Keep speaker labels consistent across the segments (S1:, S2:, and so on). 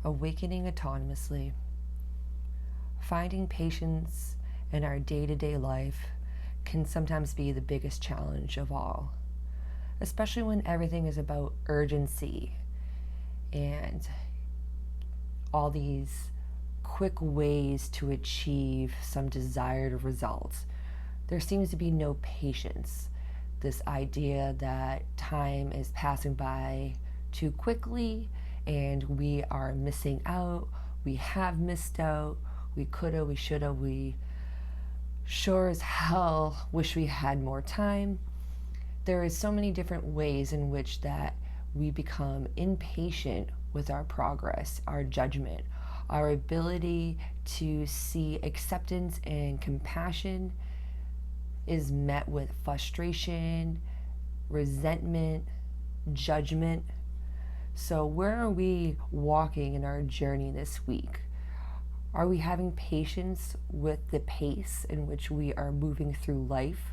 S1: awakening autonomously. Finding patience in our day-to-day life can sometimes be the biggest challenge of all, especially when everything is about urgency and all these quick ways to achieve some desired result. There seems to be no patience. This idea that time is passing by too quickly and we are missing out, we have missed out, we coulda, we shoulda, we sure as hell wish we had more time. There is so many different ways in which that we become impatient with our progress, our judgment, our ability to see acceptance and compassion is met with frustration, resentment, judgment. So where are we walking in our journey this week? Are we having patience with the pace in which we are moving through life?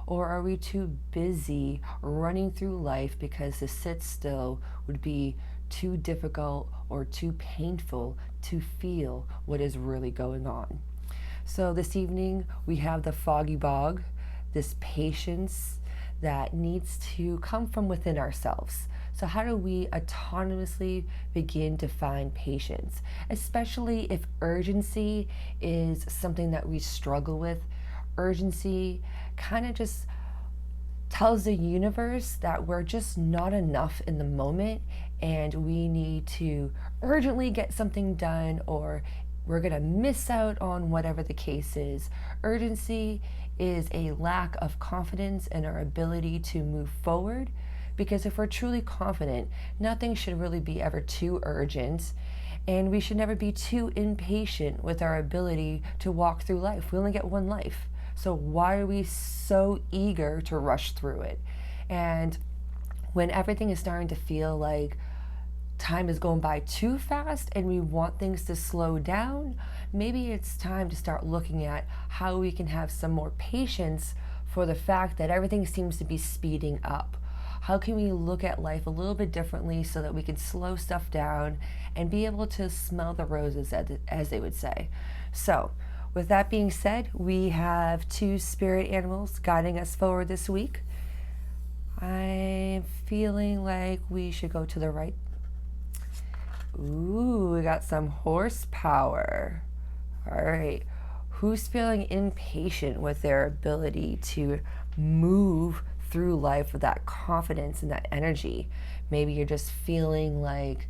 S1: Or are we too busy running through life because to sit still would be too difficult or too painful to feel what is really going on? So this evening we have the foggy bog, this patience that needs to come from within ourselves. So how do we autonomously begin to find patience, especially if urgency is something that we struggle with? Urgency kind of just tells the universe that we're just not enough in the moment and we need to urgently get something done, or we're going to miss out on whatever the case is. Urgency is a lack of confidence in our ability to move forward, because if we're truly confident, nothing should really be ever too urgent, and we should never be too impatient with our ability to walk through life. We only get one life. So why are we so eager to rush through it? And when everything is starting to feel like time is going by too fast and we want things to slow down, maybe it's time to start looking at how we can have some more patience for the fact that everything seems to be speeding up. How can we look at life a little bit differently so that we can slow stuff down and be able to smell the roses, as they would say? So with that being said, we have two spirit animals guiding us forward this week. I'm feeling like we should go to the right. Ooh, we got some horsepower. All right. Who's feeling impatient with their ability to move through life with that confidence and that energy? Maybe you're just feeling like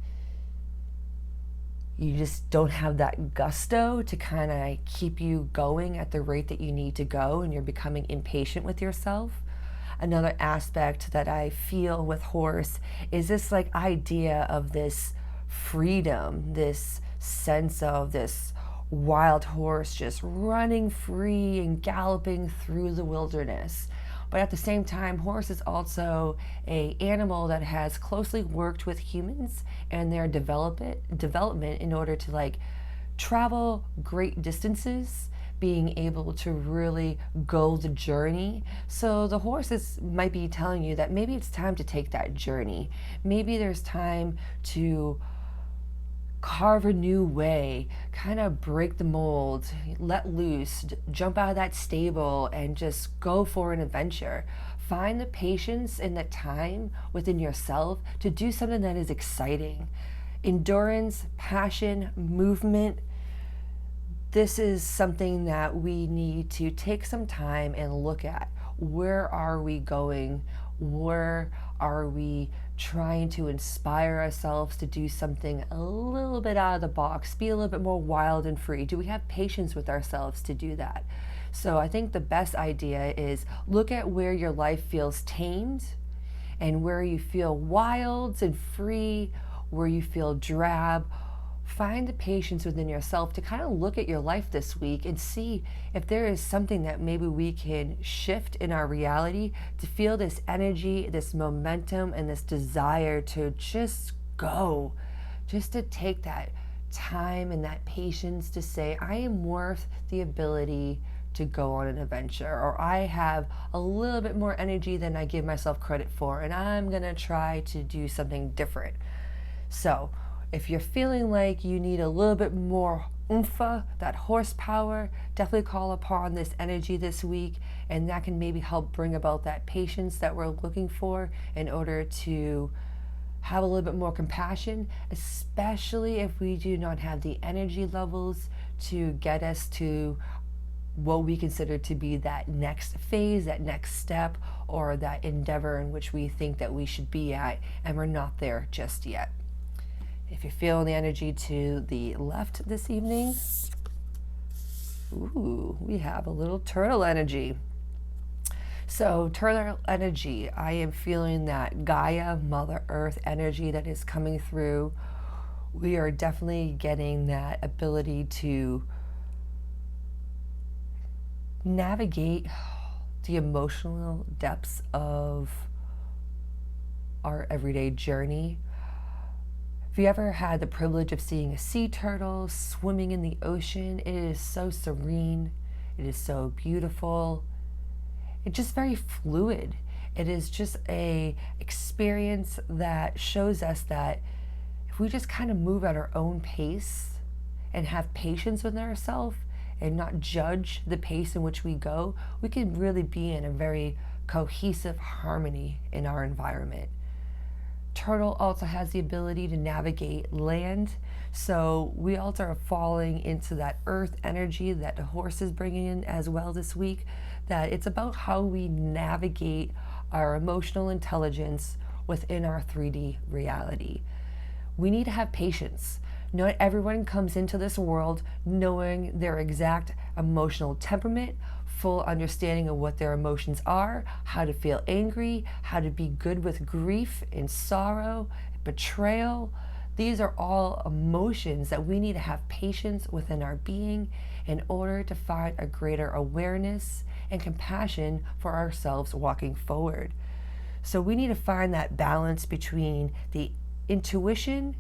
S1: you just don't have that gusto to kind of keep you going at the rate that you need to go, and you're becoming impatient with yourself. Another aspect that I feel with horse is this like idea of this freedom, this sense of this wild horse just running free and galloping through the wilderness. But at the same time, horse is also an animal that has closely worked with humans and their development in order to like travel great distances, being able to really go the journey. So the horses might be telling you that maybe it's time to take that journey. Maybe there's time to carve a new way, kind of break the mold, let loose, jump out of that stable and just go for an adventure. Find the patience and the time within yourself to do something that is exciting. Endurance, passion, movement. This is something that we need to take some time and look at. Where are we going? Where are we trying to inspire ourselves to do something a little bit out of the box, be a little bit more wild and free? Do we have patience with ourselves to do that? So I think the best idea is look at where your life feels tamed and where you feel wild and free, where you feel drab. Find the patience within yourself to kind of look at your life this week and see if there is something that maybe we can shift in our reality to feel this energy, this momentum, and this desire to just go, just to take that time and that patience to say, I am worth the ability to go on an adventure, or I have a little bit more energy than I give myself credit for, and I'm gonna try to do something different. So If you're feeling like you need a little bit more oomph, that horsepower, definitely call upon this energy this week, and that can maybe help bring about that patience that we're looking for in order to have a little bit more compassion, especially if we do not have the energy levels to get us to what we consider to be that next phase, that next step, or that endeavor in which we think that we should be at, and we're not there just yet. If you're feeling the energy to the left this evening, ooh, we have a little turtle energy. So turtle energy, I am feeling that Gaia, Mother Earth energy that is coming through. We are definitely getting that ability to navigate the emotional depths of our everyday journey. If you ever had the privilege of seeing a sea turtle swimming in the ocean, it is so serene, it is so beautiful, it's just very fluid. It is just a experience that shows us that if we just kind of move at our own pace and have patience with ourselves and not judge the pace in which we go, we can really be in a very cohesive harmony in our environment. Turtle also has the ability to navigate land, so we also are falling into that earth energy that the horse is bringing in as well this week, that it's about how we navigate our emotional intelligence within our 3D reality. We need to have patience. Not everyone comes into this world knowing their exact emotional temperament, full understanding of what their emotions are, how to feel angry, how to be good with grief and sorrow, betrayal. These are all emotions that we need to have patience within our being in order to find a greater awareness and compassion for ourselves walking forward. So we need to find that balance between the intuition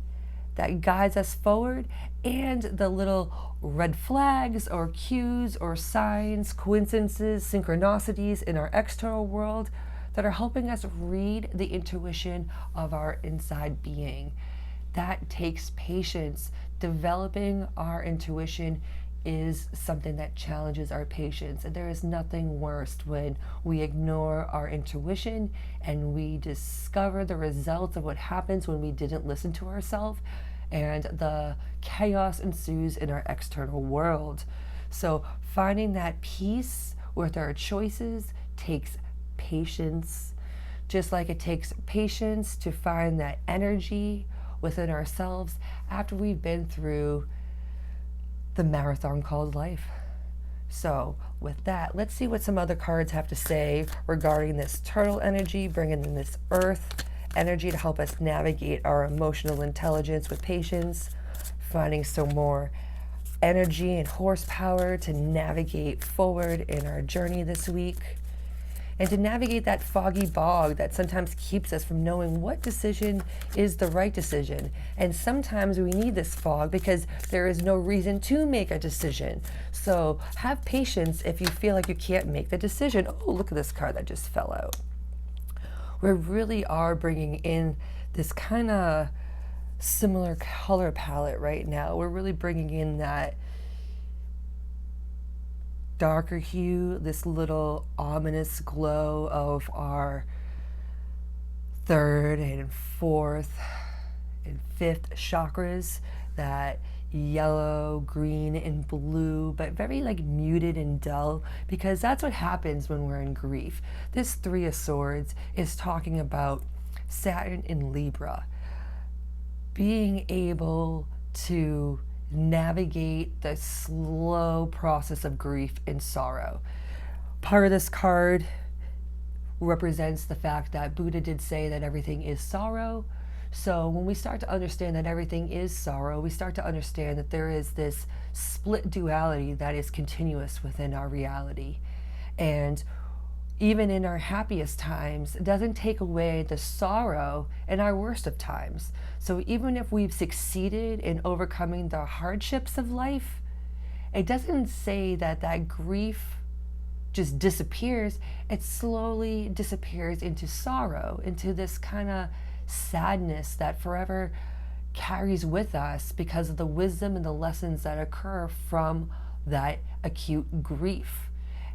S1: that guides us forward and the little red flags or cues or signs, coincidences, synchronicities in our external world that are helping us read the intuition of our inside being. That takes patience. Developing our intuition is something that challenges our patience. And there is nothing worse when we ignore our intuition and we discover the results of what happens when we didn't listen to ourselves, and the chaos ensues in our external world. So finding that peace with our choices takes patience, just like it takes patience to find that energy within ourselves after we've been through the marathon called life. So with that, let's see what some other cards have to say regarding this turtle energy, bringing in this earth energy to help us navigate our emotional intelligence with patience, finding some more energy and horsepower to navigate forward in our journey this week, and to navigate that foggy bog that sometimes keeps us from knowing what decision is the right decision. And sometimes we need this fog because there is no reason to make a decision. So have patience if you feel like you can't make the decision. Oh, look at this card that just fell out. We really are bringing in this kind of similar color palette right now. We're really bringing in that darker hue, this little ominous glow of our third and fourth and fifth chakras, that yellow, green, and blue, but very like muted and dull, because that's what happens when we're in grief. This Three of Swords is talking about Saturn in Libra, being able to navigate the slow process of grief and sorrow. Part of this card represents the fact that Buddha did say that everything is sorrow. So when we start to understand that everything is sorrow, we start to understand that there is this split duality that is continuous within our reality. And even in our happiest times, it doesn't take away the sorrow in our worst of times. So even if we've succeeded in overcoming the hardships of life, it doesn't say that that grief just disappears. It slowly disappears into sorrow, into this kind of sadness that forever carries with us because of the wisdom and the lessons that occur from that acute grief.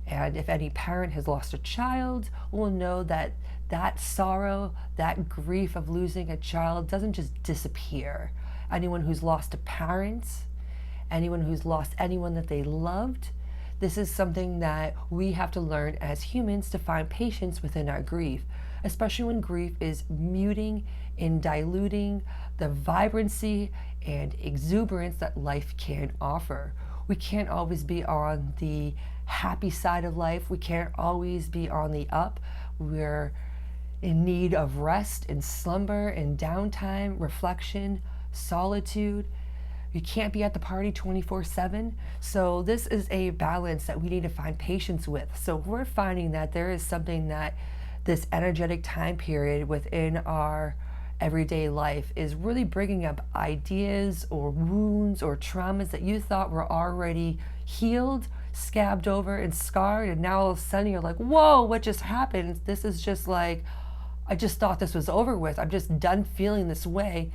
S1: And if any parent has lost a child, will know that that sorrow, that grief of losing a child doesn't just disappear. Anyone who's lost a parent, anyone who's lost anyone that they loved, this is something that we have to learn as humans to find patience within our grief, especially when grief is muting and diluting the vibrancy and exuberance that life can offer. We can't always be on the happy side of life. We can't always be on the up. We're in need of rest and slumber and downtime, reflection, solitude. You can't be at the party 24/7. So this is a balance that we need to find patience with. So we're finding that there is something that this energetic time period within our everyday life is really bringing up ideas or wounds or traumas that you thought were already healed, scabbed over and scarred, and now all of a sudden you're like, whoa, what just happened? This is just like, I just thought this was over with. I'm just done feeling this way.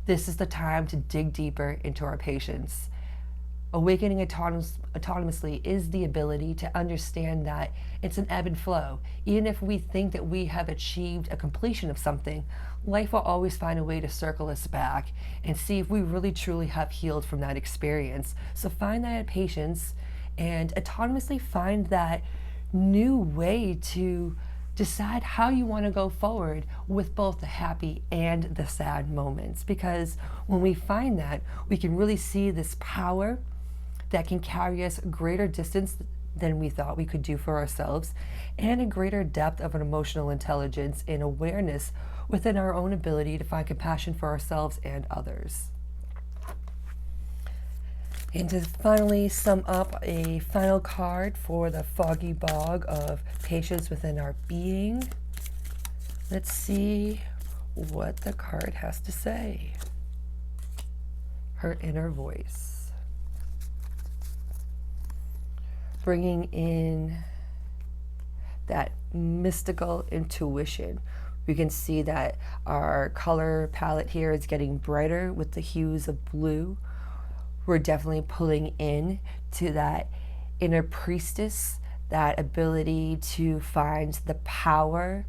S1: This is the time to dig deeper into our patience. Awakening autonomously is the ability to understand that it's an ebb and flow. Even if we think that we have achieved a completion of something, life will always find a way to circle us back and see if we really truly have healed from that experience. So find that patience and autonomously find that new way to decide how you want to go forward with both the happy and the sad moments. Because when we find that, we can really see this power that can carry us greater distance than we thought we could do for ourselves, and a greater depth of an emotional intelligence and awareness within our own ability to find compassion for ourselves and others. And to finally sum up a final card for the foggy bog of patience within our being, let's see what the card has to say. Her inner voice. Bringing in that mystical intuition. We can see that our color palette here is getting brighter with the hues of blue. We're definitely pulling in to that inner priestess, that ability to find the power,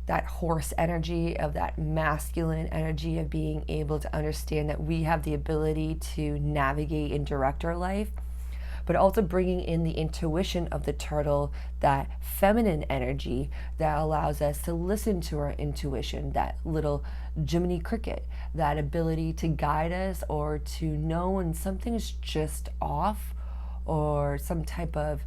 S1: that horse energy of that masculine energy of being able to understand that we have the ability to navigate and direct our life, but also bringing in the intuition of the turtle, that feminine energy that allows us to listen to our intuition, that little Jiminy Cricket, that ability to guide us or to know when something's just off or some type of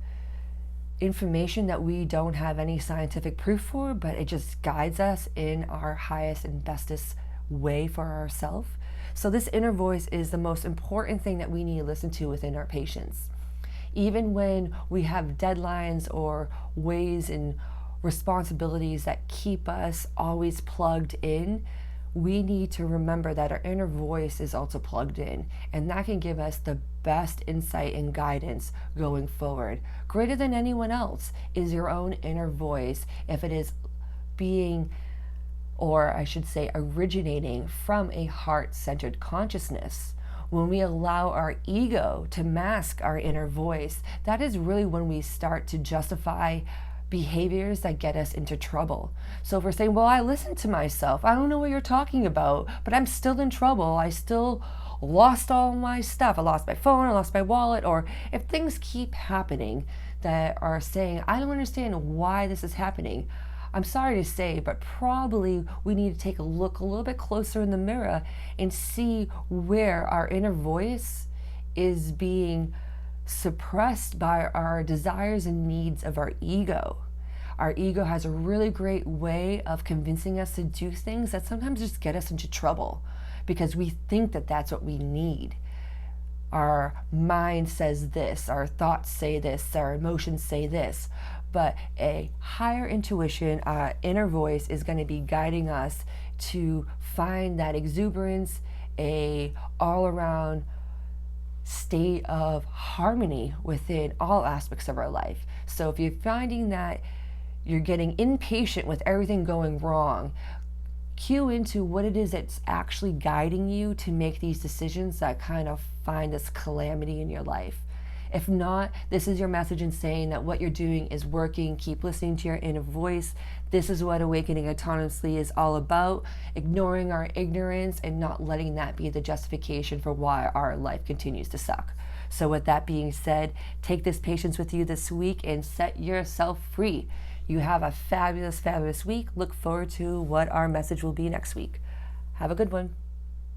S1: information that we don't have any scientific proof for, but it just guides us in our highest and bestest way for ourselves. So this inner voice is the most important thing that we need to listen to within our patience. Even when we have deadlines or ways and responsibilities that keep us always plugged in, we need to remember that our inner voice is also plugged in, and that can give us the best insight and guidance going forward. Greater than anyone else is your own inner voice, if it is being, or I should say, originating from a heart-centered consciousness. When we allow our ego to mask our inner voice, that is really when we start to justify behaviors that get us into trouble. So if we're saying, well, I listen to myself, I don't know what you're talking about, but I'm still in trouble, I still lost all my stuff, I lost my phone, I lost my wallet, or if things keep happening that are saying, I don't understand why this is happening, I'm sorry to say, but probably we need to take a look a little bit closer in the mirror and see where our inner voice is being suppressed by our desires and needs of our ego. Our ego has a really great way of convincing us to do things that sometimes just get us into trouble because we think that that's what we need. Our mind says this, our thoughts say this, our emotions say this, but a higher intuition, our inner voice is going to be guiding us to find that exuberance, a all-around state of harmony within all aspects of our life. So if you're finding that you're getting impatient with everything going wrong, cue into what it is that's actually guiding you to make these decisions that kind of find this calamity in your life. If not, this is your message in saying that what you're doing is working. Keep listening to your inner voice. This is what awakening autonomously is all about, ignoring our ignorance and not letting that be the justification for why our life continues to suck. So with that being said, take this patience with you this week and set yourself free. You have a fabulous, fabulous week. Look forward to what our message will be next week. Have a good one.